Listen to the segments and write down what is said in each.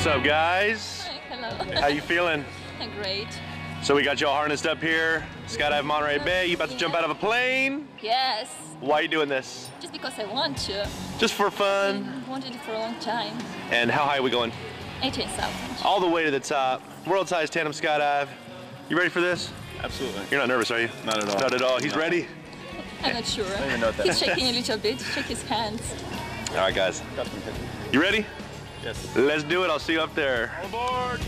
up, guys? Hello. How you feeling? Great. So we got you all harnessed up here, skydive Monterey Bay. You about to jump out of a plane? Yes. Why are you doing this? Just because I want to. Just for fun? I wanted it for a long time. And how high are we going? 18,000. All the way to the top. World-size tandem skydive. You ready for this? Absolutely. You're not nervous, are you? Not at all. Not at all. He's ready? I'm not sure. I don't even know what that He's shaking a little bit. Shake his hands. All right, guys. You ready? Yes. Let's do it. I'll see you up there. On board.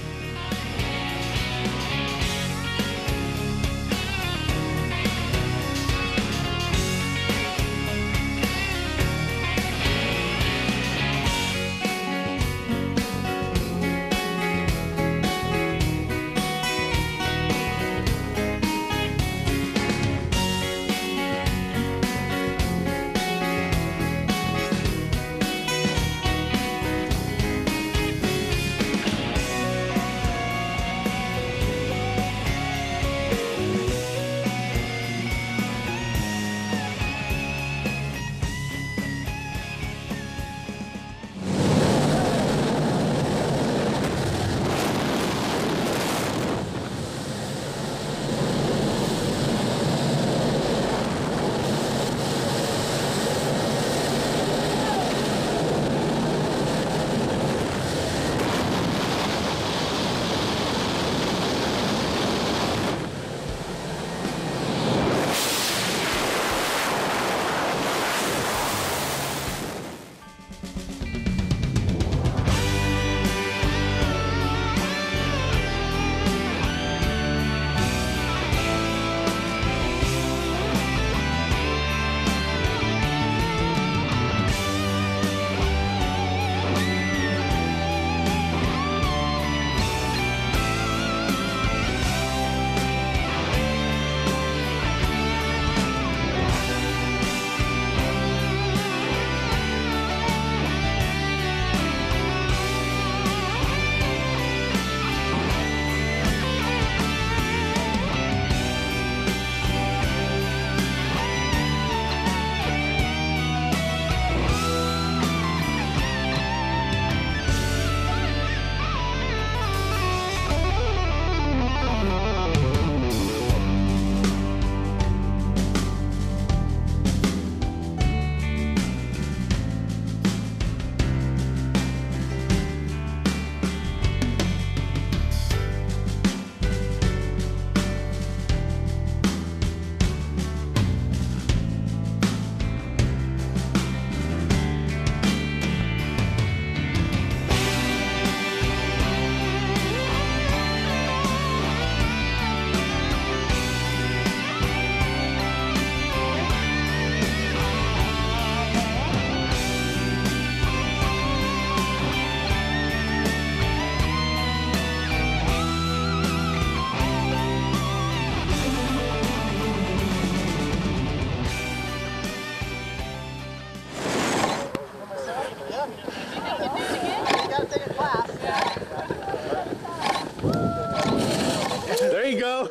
There you go.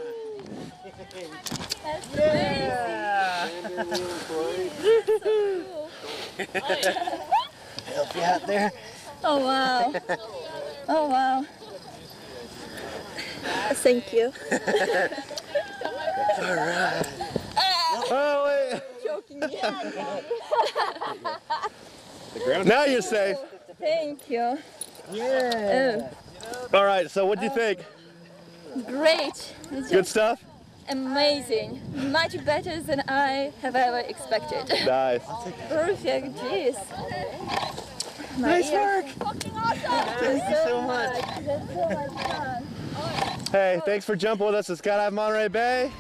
That's yeah. Help you out there. Oh wow. Oh wow. Thank you. All right. Oh, wait. Joking. Now you're safe. Thank you. Yeah. All right, so what do you think? Great. It's Good just stuff? amazing. Much better than I have ever expected. Nice. Perfect. Jeez. Nice work. Fucking awesome. Thank you so much. That's so much fun. Hey, thanks for jumping with us at Skydive Monterey Bay.